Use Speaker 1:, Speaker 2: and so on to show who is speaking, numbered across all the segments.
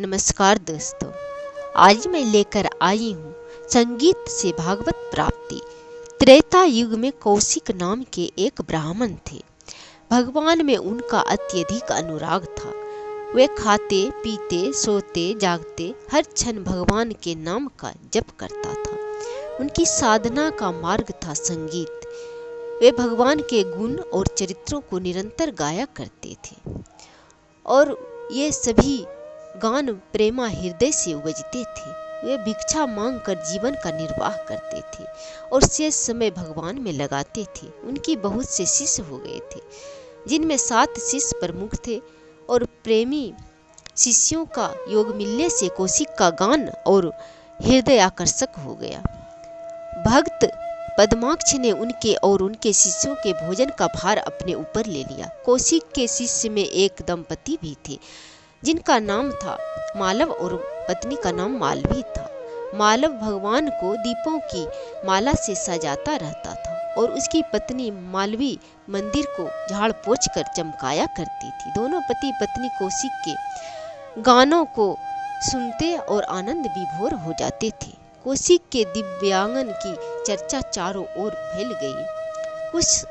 Speaker 1: नमस्कार दोस्तों, आज मैं लेकर आई हूँ संगीत से भागवत प्राप्ति। त्रेता युग में कौशिक नाम के एक ब्राह्मण थे। भगवान में उनका अत्यधिक अनुराग था। वे खाते पीते सोते जागते हर क्षण भगवान के नाम का जप करता था। उनकी साधना का मार्ग था संगीत। वे भगवान के गुण और चरित्रों को निरंतर गाया करते थे और ये सभी गान प्रेमा हृदय से उपजते थे। वे भिक्षा मांग कर जीवन का निर्वाह करते थे और शेष समय भगवान में लगाते थे। उनकी बहुत से शिष्य हो गए थे, जिनमें 7 शिष्य प्रमुख थे और प्रेमी शिष्यों का योग मिलने से कौशिक का गान और हृदय आकर्षक हो गया। भक्त पद्माक्ष ने उनके और उनके शिष्यों के भोजन का भार अपने ऊपर ले लिया। कौशिक के शिष्य में एक दंपति भी थे, जिनका नाम था मालव और पत्नी का नाम मालवी था। मालव भगवान को दीपों की माला से सजाता रहता था और उसकी पत्नी मालवी मंदिर को झाड़ पोंछ कर चमकाया करती थी। दोनों पति पत्नी कौशिक के गानों को सुनते और आनंद विभोर हो जाते थे। कौशिक के दिव्यांगन की चर्चा चारों ओर फैल गई।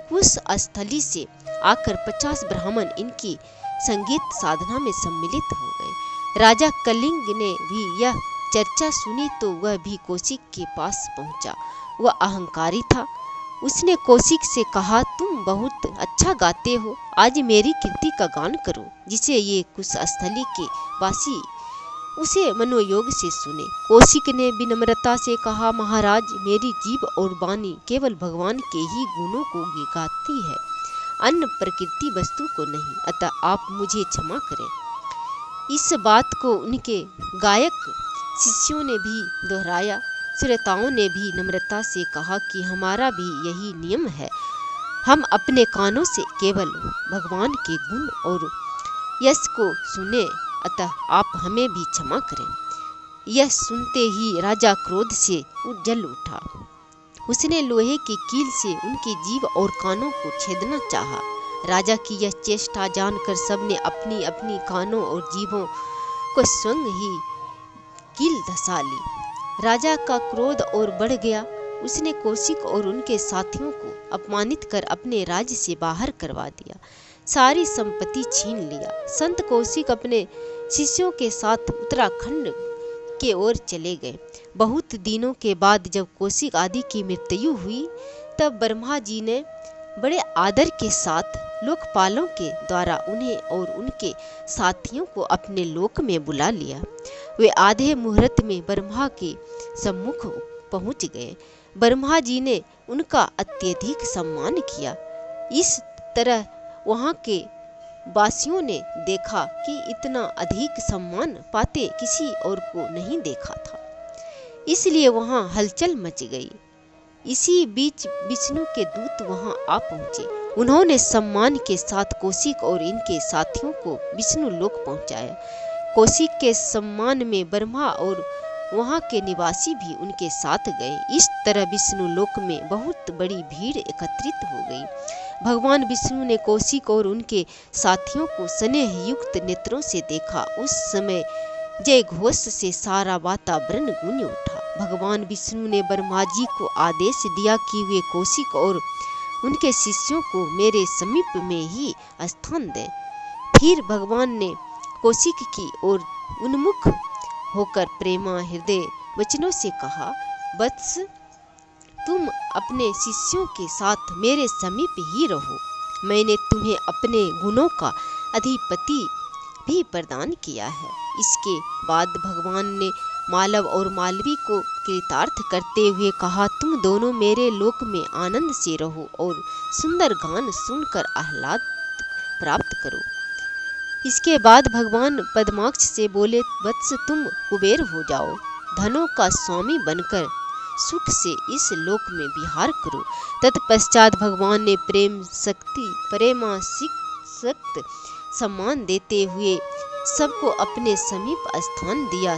Speaker 1: कुश स्थली से आकर 50 ब्राह्मण इनकी संगीत साधना में सम्मिलित हो गए। राजा कलिंग ने भी यह चर्चा सुनी तो वह भी कौशिक के पास पहुंचा। वह अहंकारी था। उसने कौशिक से कहा, तुम बहुत अच्छा गाते हो, आज मेरी कीर्ति का गान करो। जिसे ये कुश स्थली के वासी उसे मनोयोग से सुने। कौशिक ने विनम्रता से कहा, महाराज, मेरी जीभ और वाणी केवल भगवान के ही गुणों को गाती है, अन्य प्रकृति वस्तु को नहीं, अतः आप मुझे क्षमा करें। इस बात को उनके गायक शिष्यों ने भी दोहराया। श्रोताओं ने भी नम्रता से कहा कि हमारा भी यही नियम है, हम अपने कानों से केवल भगवान के गुण और यश को सुने, अतः आप हमें भी क्षमा करें। यह सुनते ही राजा क्रोध से जल उठा। उसने लोहे की कील से उनकी जीभ और कानों को छेदना चाहा। राजा की यह चेष्टा जानकर सबने अपनी अपनी कानों और जीभों को स्वयं ही कील धंसा ली। राजा का क्रोध और बढ़ गया। उसने कौशिक और उनके साथियों को अपमानित कर अपने राज्य से बाहर करवा दिया, सारी संपत्ति छीन लिया। संत कौशिक अपने शिष्यों के साथ उत्तराखंड के ओर चले गए। बहुत दिनों के बाद जब कौशिक आदि की मृत्यु हुई, तब ब्रह्मा जी ने बड़े आदर के साथ लोकपालों के द्वारा उन्हें और उनके साथियों को अपने लोक में बुला लिया। वे आधे मुहूर्त में ब्रह्मा के सम्मुख पहुंच गए। ब्रह्मा जी ने उनका अत्यधिक सम्मान किया। इस तरह वहां के वासियों ने देखा कि इतना अधिक सम्मान पाते किसी और को नहीं देखा था, इसलिए वहां हलचल मच गई। इसी बीच विष्णु के दूत वहां आ पहुंचे। उन्होंने सम्मान के साथ कौशिक और इनके साथियों को विष्णु लोक पहुंचाया। कौशिक के सम्मान में ब्रह्मा और वहां के निवासी भी उनके साथ गए। इस तरह विष्णु लोक में बहुत बड़ी भीड़ एकत्रित हो गई। भगवान विष्णु ने कौशिक और उनके साथियों को स्नेह युक्त नेत्रों से देखा। उस समय जय घोष से सारा वातावरण गूंज उठा। भगवान विष्णु ने ब्रह्मा जी को आदेश दिया कि वे कौशिक और उनके शिष्यों को मेरे समीप में ही स्थान दें। फिर भगवान ने कौशिक की ओर उन्मुख होकर प्रेमा हृदय वचनों से कहा, वत्स, तुम अपने शिष्यों के साथ मेरे समीप ही रहो। मैंने तुम्हें अपने गुणों का अधिपति भी प्रदान किया है। इसके बाद भगवान ने मालव और मालवी को कृतार्थ करते हुए कहा, तुम दोनों मेरे लोक में आनंद से रहो और सुंदर गान सुनकर आह्लाद प्राप्त करो। इसके बाद भगवान पद्माक्ष से बोले, वत्स, तुम कुबेर हो जाओ, धनों का स्वामी बनकर सुख से इस लोक में विहार करो। तत्पश्चात भगवान ने प्रेम शक्ति प्रेमासक्त सम्मान देते हुए सबको अपने समीप स्थान दिया।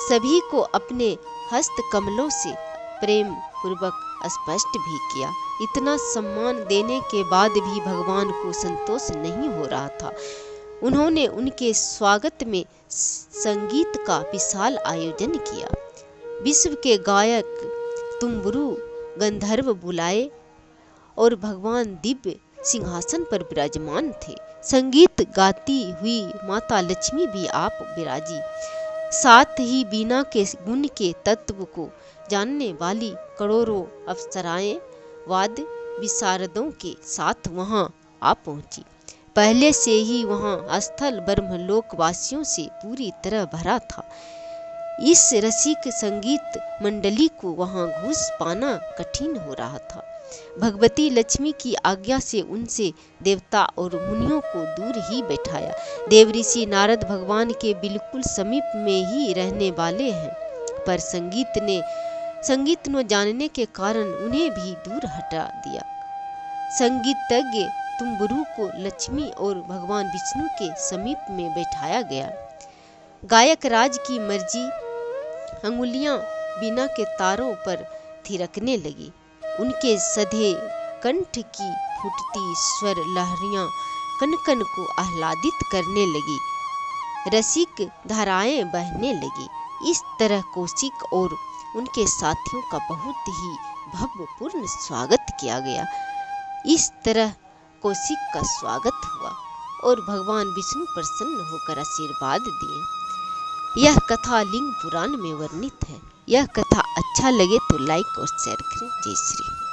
Speaker 1: सभी को अपने हस्त कमलों से प्रेम पूर्वक स्पष्ट भी किया। इतना सम्मान देने के बाद भी भगवान को संतोष नहीं हो रहा था। उन्होंने उनके स्वागत में संगीत का विशाल आयोजन किया। विश्व के गायक तुम्बुरु गंधर्व बुलाए और भगवान दिव्य सिंहासन पर विराजमान थे। संगीत गाती हुई माता लक्ष्मी भी आप विराजी। साथ ही बीना के गुण के तत्व को जानने वाली करोड़ों अप्सराएं वाद्य विशारदों के साथ वहां आ पहुंची। पहले से ही वहां स्थल ब्रह्मलोक वासियों से पूरी तरह भरा था। इस रसिक संगीत मंडली को वहां घुस पाना कठिन हो रहा था। भगवती लक्ष्मी की आज्ञा से उनसे देवता और मुनियों को दूर ही बैठाया। देवऋषि नारद भगवान के बिल्कुल समीप में ही रहने वाले हैं, पर संगीत न जानने के कारण उन्हें भी दूर हटा दिया। संगीतज्ञ तुम्बुरु को लक्ष्मी और भगवान विष्णु के समीप में बैठाया गया। गायक राज की मर्जी अंगुलियां बीना के तारों पर थिरकने लगी। उनके सधे कंठ की फूटती स्वर लहरियां कन-कन को आह्लादित करने लगी। रसिक धाराएं बहने लगी। इस तरह कौशिक और उनके साथियों का बहुत ही भव्यपूर्ण स्वागत किया गया। इस तरह कौशिक का स्वागत हुआ और भगवान विष्णु प्रसन्न होकर आशीर्वाद दिए। यह कथा लिंग पुराण में वर्णित है। यह कथा अच्छा लगे तो लाइक और शेयर करें। जय श्री।